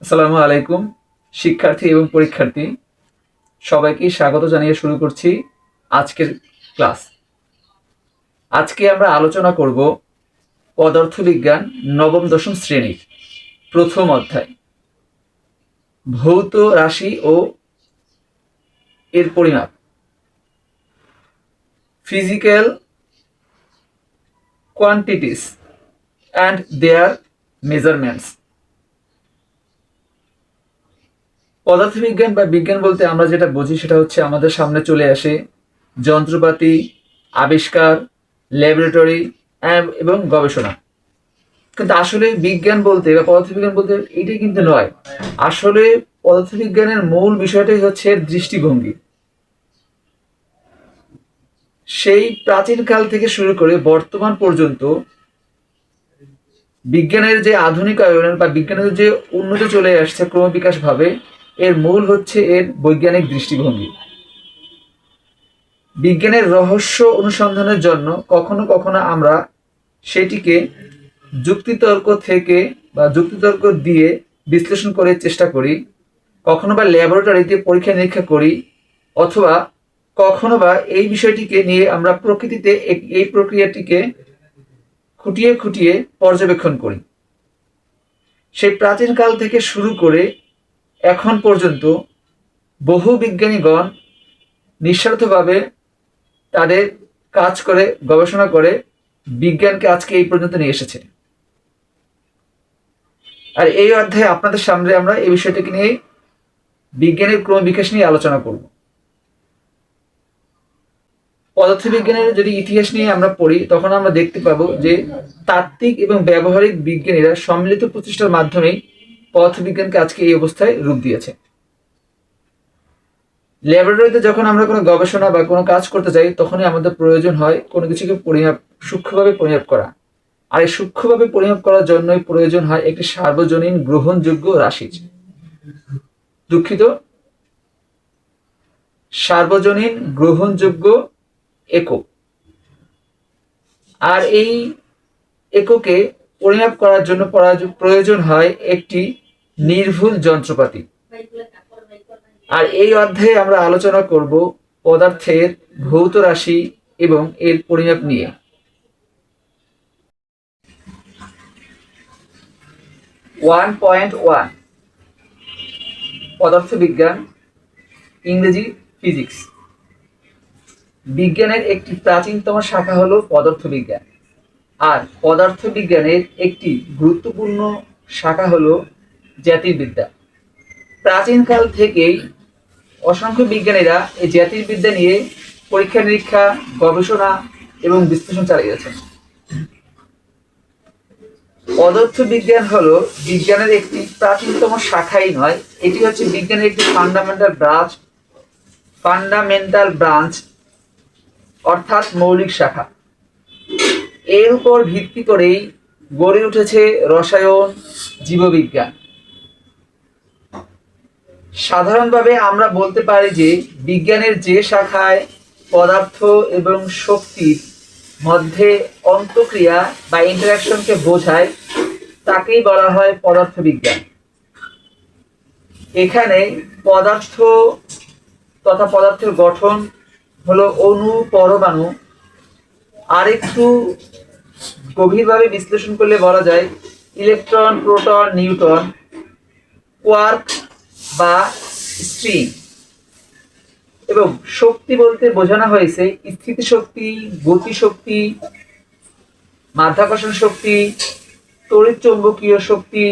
আসসালামু আলাইকুম শিক্ষার্থী এবং পরীক্ষার্থী সবাইকে স্বাগত জানিয়ে শুরু করছি আজকের ক্লাস। আজকে আমরা আলোচনা করব পদার্থবিজ্ঞান নবম দশম শ্রেণীর প্রথম অধ্যায় ভৌত রাশি ও এর পরিমাপ, physical quantities and their measurements. পদার্থবিজ্ঞান বা বিজ্ঞান বলতে আমরা যেটা বুঝি সেটা হচ্ছে আমাদের সামনে চলে আসে যন্ত্রপাতি, আবিষ্কার, ল্যাবরেটরি এবং গবেষণা। কিন্তু আসলে বিজ্ঞান বলতে বা পদার্থবিজ্ঞান বলতে এটাই কিন্তু নয়। আসলে পদার্থবিজ্ঞানের মূল বিষয়টাই হচ্ছে দৃষ্টিভঙ্গি। সেই প্রাচীন কাল থেকে শুরু করে বর্তমান পর্যন্ত বিজ্ঞানের যে আধুনিকায়ন বা বিজ্ঞানের যে উন্নতি চলে আসছে ক্রমবিকাশ ভাবে, এর মূল হচ্ছে এর বৈজ্ঞানিক দৃষ্টিভঙ্গি। বিজ্ঞানের রহস্য অনুসন্ধানের জন্য কখনো কখনো আমরা সেটিকে যুক্তিতর্ক থেকে বা যুক্তিতর্ক দিয়ে বিশ্লেষণ করার চেষ্টা করি, কখনো বা ল্যাবরেটরিতে পরীক্ষা নিরীক্ষা করি, অথবা কখনো বা এই বিষয়টিকে নিয়ে আমরা প্রকৃতিতে এই প্রক্রিয়াটিকে খুঁটিয়ে খুঁটিয়ে পর্যবেক্ষণ করি। সেই প্রাচীনকাল থেকে শুরু করে এখন পর্যন্ত বহু বিজ্ঞানীগণ নিঃস্বার্থভাবে তাদের কাজ করে গবেষণা করে বিজ্ঞানকে আজকে এই পর্যন্ত নিয়ে এসেছে। আর এই অধ্যায়ে আপনাদের সামনে আমরা এই বিষয়টাকে নিয়ে বিজ্ঞানের ক্রমবিকাশ নিয়ে আলোচনা করব। পদার্থবিজ্ঞানের যদি ইতিহাস নিয়ে আমরা পড়ি তখন আমরা দেখতে পাবো যে তাত্ত্বিক এবং ব্যবহারিক বিজ্ঞানীরা সম্মিলিত প্রচেষ্টার মাধ্যমেই পদার্থবিজ্ঞানকে আজকে এই অবস্থায় রূপ দিয়েছে। ল্যাবরেটরিতে যখন আমরা কোনো গবেষণা বা কোনো কাজ করতে যাই তখনই আমাদের প্রয়োজন হয় কোনো কিছুকে সূক্ষ্মভাবে পরিমাপ করা। আর এই সূক্ষ্মভাবে পরিমাপ করার জন্যই প্রয়োজন হয় একটি সার্বজনীন গ্রহণযোগ্য রাশির, দুঃখিত, সার্বজনীন গ্রহণযোগ্য একক। আর এই এককে পরিমাপ করার জন্য প্রয়োজন হয় একটি নির্ভুল যন্ত্রপাতি। আর এই অধ্যায়ে আমরা আলোচনা করব পদার্থের ভৌত রাশি এবং এর পরিমাপ নিয়ে। 1.1 পদার্থবিজ্ঞান, ইংরেজি ফিজিক্স। বিজ্ঞানের একটি প্রাচীনতম শাখা হলো পদার্থবিজ্ঞান, আর পদার্থবিজ্ঞানের একটি গুরুত্বপূর্ণ শাখা হলো জ্যোতির্বিদ্যা। প্রাচীনকাল থেকেই অসংখ্য বিজ্ঞানীরা এই জ্যোতির্বিদ্যা নিয়ে পরীক্ষা নিরীক্ষা, গবেষণা এবং বিশ্লেষণ চালিয়েছেন। পদার্থবিজ্ঞান হলো বিজ্ঞানের একটি প্রাচীনতম শাখাই নয়, এটি হচ্ছে বিজ্ঞানের একটি ফান্ডামেন্টাল ব্রাঞ্চ অর্থাৎ মৌলিক শাখা। এর উপর ভিত্তি করেই গড়ে উঠেছে রসায়ন, জীববিজ্ঞান। সাধারণভাবে আমরা বলতে পারি যে বিজ্ঞানের যে শাখায় পদার্থ এবং শক্তির মধ্যে অন্তঃক্রিয়া বা ইন্টারাকশনকে বোঝায় তাকেই বলা হয় পদার্থবিজ্ঞান। এখানে পদার্থ তথা পদার্থের গঠন হলো অণু, পরমাণু। আর একটু গভীরভাবে বিশ্লেষণ করলে বলা যায় ইলেকট্রন, প্রোটন, নিউট্রন, কোয়ার্ক বা স্ট্রিং। এবং শক্তি বলতে বোঝানো হয়েছে স্থিতিশক্তি, গতিশক্তি, মাধ্যাকর্ষণ শক্তি, তড়িৎ চৌম্বকীয় শক্তি।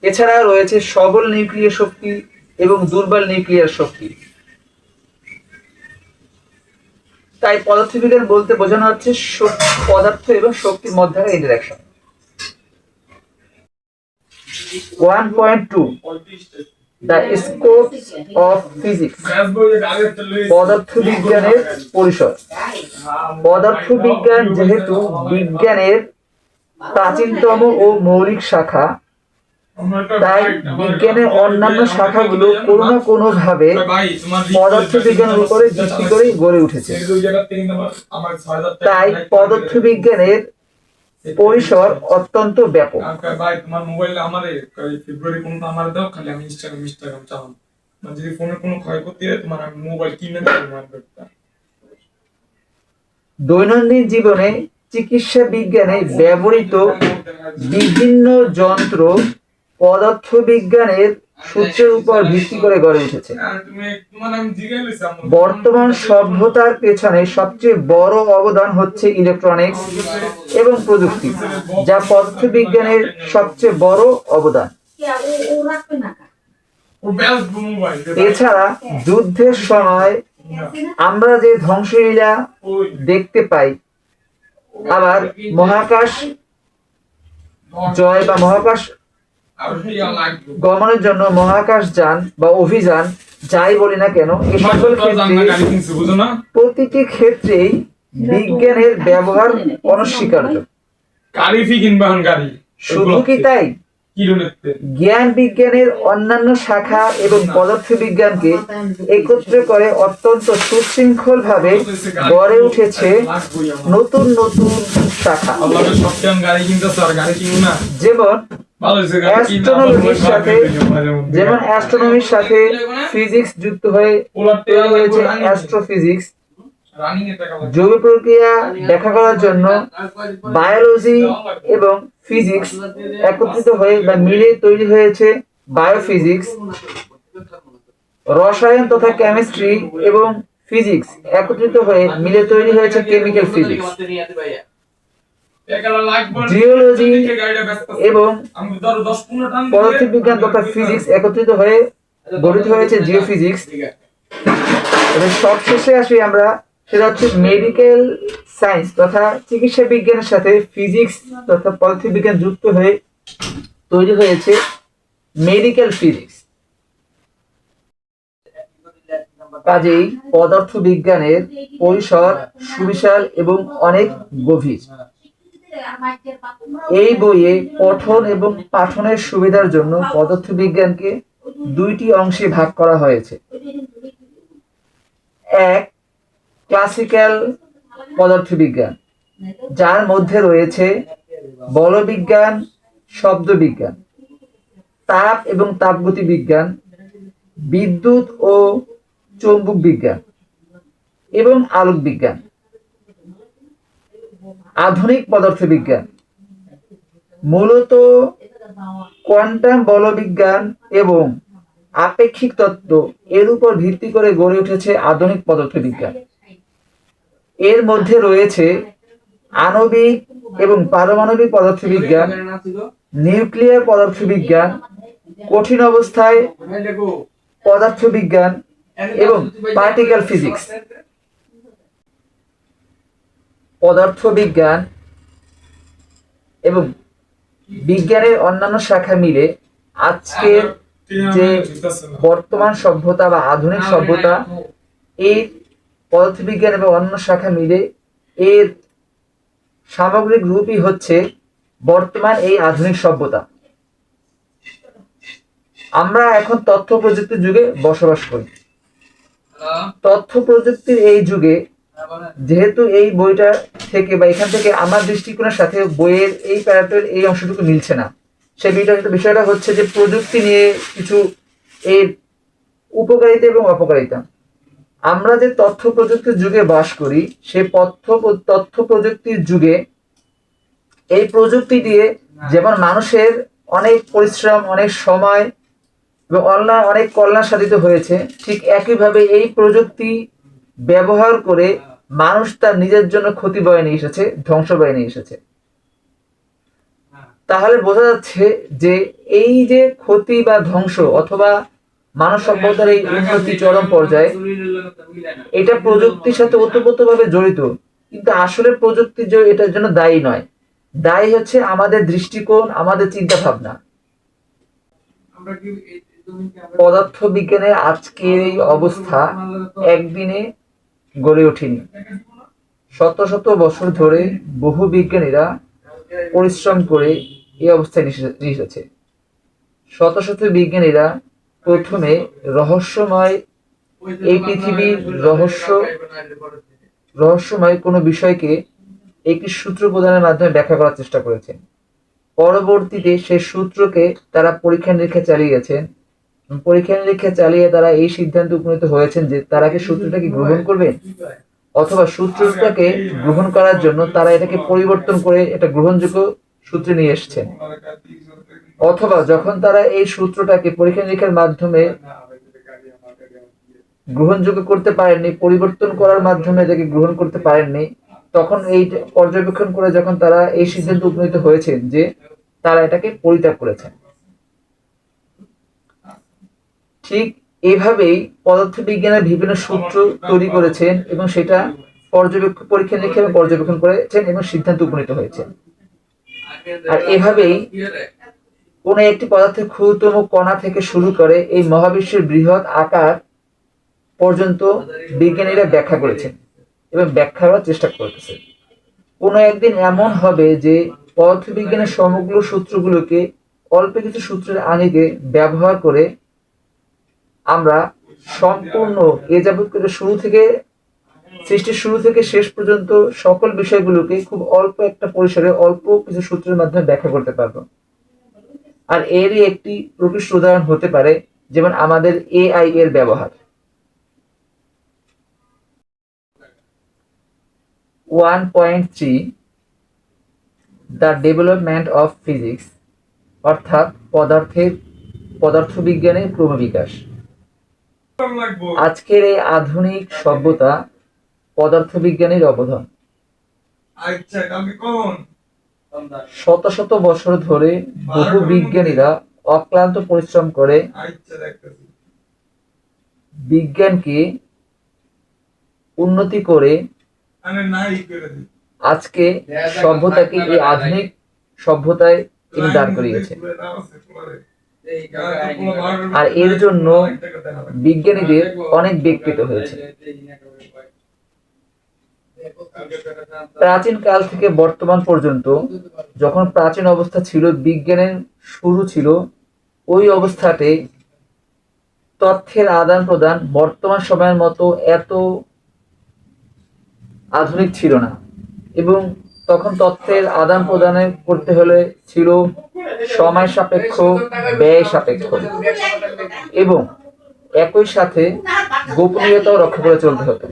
এছাড়া রয়েছে সবল নিউক্লিয় শক্তি এবং দুর্বল নিউক্লিয়ার শক্তি। তাই পদার্থবিজ্ঞান বলতে বোঝানো হচ্ছে পদার্থ এবং শক্তির মধ্যে interaction. 1.2 the scope of physics. পদার্থবিজ্ঞানের পরিসর। পদার্থবিজ্ঞান যেহেতু বিজ্ঞানের প্রাচীনতম ও মৌলিক শাখা, তাই বিজ্ঞানের অন্যান্য শাখাগুলো কোনো না কোনো ভাবে পদার্থবিজ্ঞানের উপরে ভিত্তি করে গড়ে উঠেছে। তাই পদার্থবিজ্ঞানের পরিসর অত্যন্ত ব্যাপক। ভাই তোমার মোবাইলে আমারে ফেব্রুয়ারি কোনটা আমার দাও, খালি আমি ইনস্টাগ্রাম চালাম। মানে যদি ফোনের কোনো ক্ষয়ক্ষতি হয় তোমার আমি মোবাইল কিনে দেবো মার্কেটটা। দৈনন্দিন জীবনে চিকিৎসা বিজ্ঞানে ব্যবহৃত বিভিন্ন যন্ত্র পদার্থবিজ্ঞানের সূত্রের উপর ভিত্তি করে গড়ে উঠেছে। বর্তমান সভ্যতার পেছনে সবচেয়ে বড় অবদান হচ্ছে ইলেকট্রনিক্স এবং প্রযুক্তি, যা পদার্থবিজ্ঞানের সবচেয়ে বড় অবদান। এছাড়া যুদ্ধের সময় আমরা যে ধ্বংসলীলা দেখতে পাই, আবার মহাকাশ জয় বা মহাকাশ গমনের জন্য মহাকাশ যান বা অভিযান যাই বলি না কেন, এই সকল ক্ষেত্রে প্রতিটি ক্ষেত্রেই বিজ্ঞানের ব্যবহার অনস্বীকার্য। শুধু কি তাই, জ্ঞান বিজ্ঞানের অন্যান্য শাখা এবং পদার্থ বিজ্ঞানকে একত্র করে অত্যন্ত সুশৃঙ্খল ভাবে গড়ে উঠেছে নতুন নতুন শাখা, যেমন অ্যাস্ট্রোনমির সাথে ফিজিক্স যুক্ত হয়ে তৈরি হয়েছে অ্যাস্ট্রোফিজিক্স। জৈব প্রক্রিয়া ব্যাখ্যা করার জন্য বায়োলজি এবং ফিজিক্স একত্রিত হয়ে বা মিলে তৈরি হয়েছে বায়োফিজিক্স। রসায়ন তথা কেমিস্ট্রি এবং ফিজিক্স একত্রিত হয়ে মিলে তৈরি হয়েছে কেমিক্যাল ফিজিক্স। জিওলজি এবং পদার্থবিজ্ঞান তথা ফিজিক্স একত্রিত হয়ে গঠিত হয়েছে জিওফিজিক্স। সবশেষে আসি আমরা, সেটা হচ্ছে মেডিকেল সায়েন্স তথা চিকিৎসা বিজ্ঞানের সাথে ফিজিক্স তথা পদার্থবিজ্ঞান যুক্ত হয়ে তৈরি হয়েছে মেডিকেল ফিজিক্স। কাজেই পদার্থ বিজ্ঞানের পরিসর সুবিশাল এবং অনেক গভীর। এই বইয়ে পঠন এবং পাঠনের সুবিধার জন্য পদার্থবিজ্ঞানকে দুইটি অংশে ভাগ করা হয়েছে। এক, ক্লাসিক্যাল পদার্থবিজ্ঞান, যার মধ্যে রয়েছে বলবিজ্ঞান, শব্দবিজ্ঞান, তাপ এবং তাপগতি বিজ্ঞান, বিদ্যুৎ ও চৌম্বক বিজ্ঞান এবং আলোক বিজ্ঞান। আধুনিক পদার্থবিজ্ঞান মূলত কোয়ান্টাম বলবিজ্ঞান এবং আপেক্ষিক তত্ত্ব এর উপর ভিত্তি করে গড়ে উঠেছে আধুনিক পদার্থবিজ্ঞান। এর মধ্যে রয়েছে আণবিক এবং পারমাণবিক পদার্থবিজ্ঞান, নিউক্লিয়ার পদার্থবিজ্ঞান, কঠিন অবস্থায় পদার্থবিজ্ঞান এবং পার্টিকেল ফিজিক্স। পদার্থবিজ্ঞান এবং বিজ্ঞানের অন্যান্য শাখা মিলে আজকের যে বর্তমান সভ্যতা বা আধুনিক সভ্যতা, এই পদার্থবিজ্ঞান এবং অন্য শাখা মিলে এর সামগ্রিক রূপই হচ্ছে বর্তমান এই আধুনিক সভ্যতা। আমরা এখন তথ্য প্রযুক্তির যুগে বসবাস করি। তথ্য প্রযুক্তির এই যুগে যেহেতু এই বইটা থেকে বা এখান থেকে আমার দৃষ্টিকোণের সাথে বইয়ের এই প্যারাটের এই অংশটুকু মিলছে না, সেই বিষয়টা হচ্ছে যে প্রযুক্তি নিয়ে কিছু এর উপকারিতা এবং অপকারিতা। আমরা যে তথ্য প্রযুক্তির যুগে বাস করি, সেই তথ্য প্রযুক্তির যুগে এই প্রযুক্তি দিয়ে যেমন মানুষের অনেক পরিশ্রম, অনেক সময় এবং অনেক কল্যাণ সাধিত হয়েছে, ঠিক একইভাবে এই প্রযুক্তি ব্যবহার করে মানুষ তার নিজের জন্য ক্ষতি বয়ে নিয়ে এসেছে, ধ্বংস বয়ে নিয়ে এসেছে। তাহলে বোঝা যাচ্ছে যে এই যে ক্ষতি বা ধ্বংস অথবা মানব সভ্যতার এই উন্নতি চরম পর্যায়ে, এটা প্রযুক্তির সাথে ওতপ্রোতভাবে জড়িত, কিন্তু আসলে প্রযুক্তি যে এটার জন্য দায়ী নয়। দায়ী হচ্ছে আমাদের দৃষ্টিকোণ, আমাদের চিন্তা ভাবনা। পদার্থ বিজ্ঞানের আজকের এই অবস্থা একদিনে গড়ে ওঠেনি। শত শত বছর ধরে বহু বিজ্ঞানীরা পরিশ্রম করে এই অবস্থায় নিয়ে এসেছে। শত শত বিজ্ঞানীরা প্রথমে রহস্যময় এই পৃথিবীর রহস্যময় কোনো বিষয়কে একটি সূত্র প্রদানের মাধ্যমে ব্যাখ্যা করার চেষ্টা করেছেন। পরবর্তীতে সেই সূত্রকে তারা পরীক্ষা নিরীক্ষা চালিয়ে গেছেন। পরীক্ষা নিরীক্ষা চালিয়ে তারা এই সিদ্ধান্তে উপনীত হয়েছেন যে তারা কি সূত্রটাকে গ্রহণ করবেন, অথবা সূত্রটাকে গ্রহণ করার জন্য তারা এটাকে পরিবর্তন করে এটা গ্রহণযোগ্য সূত্রে নিয়ে এসেছেন, অথবা যখন তারা এই সূত্রটাকে পরীক্ষা নিরীক্ষার মাধ্যমে গ্রহণযোগ্য করতে পারেননি, পরিবর্তন করার মাধ্যমে এটাকে গ্রহণ করতে পারেননি, তখন এই পর্যবেক্ষণ করে যখন তারা এই সিদ্ধান্তে উপনীত হয়েছেন যে তারা এটাকে পরিত্যাগ করেছেন। ঠিক এভাবেই পদার্থবিজ্ঞানের বিভিন্ন সূত্র তৈরি করেছেন এবং সেটা পরীক্ষা নিরীক্ষা পর্যবেক্ষণ করেছেন এবং সিদ্ধান্তে উপনীত হয়েছেন। আর এভাবেই কোন একটি পদার্থের ক্ষুদ্রতম কণা থেকে শুরু করে এই মহাবিশ্বের বৃহৎ আকার পর্যন্ত বিজ্ঞানীরা ব্যাখ্যা করেছেন এবং ব্যাখ্যা করার চেষ্টা করতেছেন। কোনো একদিন এমন হবে যে পদার্থবিজ্ঞানের সমগ্র সূত্রগুলোকে অল্প কিছু সূত্রের আঙিকে ব্যবহার করে আমরা সম্পূর্ণ এ যাবৎ করে সৃষ্টির শুরু থেকে শেষ পর্যন্ত সকল বিষয়গুলোকে খুব অল্প একটা পরিসরে অল্প কিছু সূত্রের মাধ্যমে ব্যাখ্যা করতে পারবো। আর এরই একটি প্রকৃষ্ট উদাহরণ হতে পারে যেমন আমাদের এআই এর ব্যবহার। 1.3 দ্য ডেভেলপমেন্ট অফ ফিজিক্স, অর্থাৎ পদার্থবিজ্ঞানের ক্রমবিকাশ। আজকের এই আধুনিক সভ্যতা পদার্থবিজ্ঞানের অবদান। শত শত বছর ধরে বহু বিজ্ঞানীরা অক্লান্ত পরিশ্রম করে বিজ্ঞানকে উন্নতি করে আজকে সভ্যতাকে এই আধুনিক সভ্যতায় তিনি দাঁড় করিয়েছে। আর এর জন্য বিজ্ঞানীদের অনেক বেগ পেতে হয়েছে। প্রাচীন কাল থেকে বর্তমান পর্যন্ত যখন প্রাচীন অবস্থা ছিল, বিজ্ঞানের শুরু ছিল, ওই অবস্থাতে তথ্যের আদান প্রদান বর্তমান সময়ের মতো এত আধুনিক ছিল না, এবং তখন তথ্যের আদান প্রদানে করতে হলে ছিল সময় সাপেক্ষ, ব্যয় সাপেক্ষ, এবং একই সাথে গোপনীয়তাও রক্ষা করে চলতে হতো।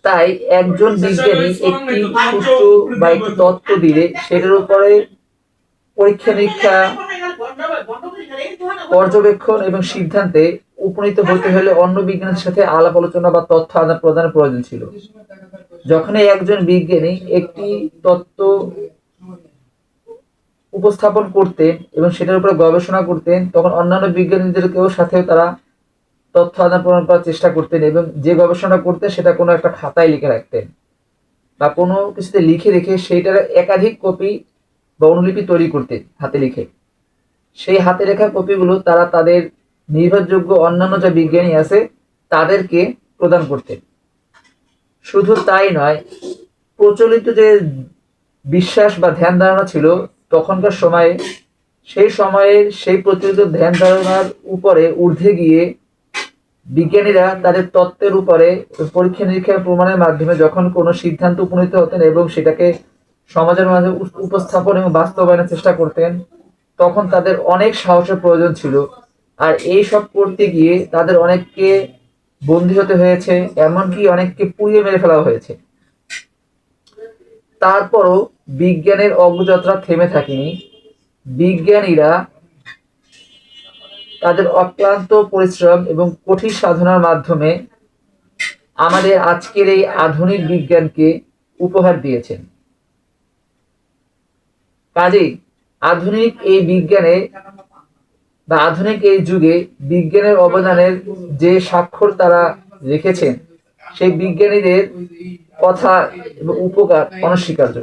তাই একজন বিজ্ঞানী একটি সূত্র বা একটি তত্ত্ব দিলে সেটার উপরে পরীক্ষা নিরীক্ষা, পর্যবেক্ষণ এবং সিদ্ধান্তে উপনীত হতে হলে অন্য বিজ্ঞানীর সাথে আলাপ আলোচনা বা তথ্য আদান প্রদানের প্রয়োজন ছিল। যখনই একজন বিজ্ঞানী একটি তত্ত্ব উপস্থাপন করতেন এবং সেটার উপরে গবেষণা করতেন, তখন অন্যান্য বিজ্ঞানীদেরকেও সাথে তারা তথ্য আদান প্রদান করার চেষ্টা করতেন এবং যে গবেষণা করতেন সেটা কোনো একটা খাতায় লিখে রাখতেন বা কোনো কিছুতে লিখে রেখে সেইটার একাধিক কপি বা অনুলিপি তৈরি করতেন হাতে লিখে। সেই হাতে লেখা কপিগুলো তারা তাদের নির্ভরযোগ্য অন্যান্য যে বিজ্ঞানী আছে তাদেরকে প্রদান করতেন। শুধু তাই নয়, প্রচলিত যে বিশ্বাস বা ধ্যান ধারণা ছিল তখনকার সময়ে, সেই সময়ে সেই প্রচলিত ধ্যান ধারণার উপরে ঊর্ধ্বে গিয়ে বিজ্ঞানীরা তাদের তত্ত্বের উপরে পরীক্ষা নিরীক্ষার প্রমাণের মাধ্যমে যখন কোনো সিদ্ধান্ত উপনীত হতেন এবং সেটাকে সমাজের মাঝে উপস্থাপন এবং বাস্তবায়নের চেষ্টা করতেন, তখন তাদের অনেক সাহসের প্রয়োজন ছিল। আর এই সব করতে গিয়ে তাদের অনেককে বন্দী হতে হয়েছে, এমনকি অনেককে পুড়িয়ে মেরে ফেলা হয়েছে। তারপরও বিজ্ঞানের অগ্রযাত্রা থেমে থাকেনি। বিজ্ঞানীরা তাদের অক্লান্ত পরিশ্রম এবং কঠিন সাধনার মাধ্যমে আমাদের আজকের এই আধুনিক বিজ্ঞানকে উপহার দিয়েছেন। কাজেই আধুনিক এই বিজ্ঞানে বা আধুনিক এই যুগে বিজ্ঞানের অবদানের যে স্বাক্ষর তারা রেখেছেন, সেই বিজ্ঞানীদের কথা এবং উপকার অনস্বীকার্য।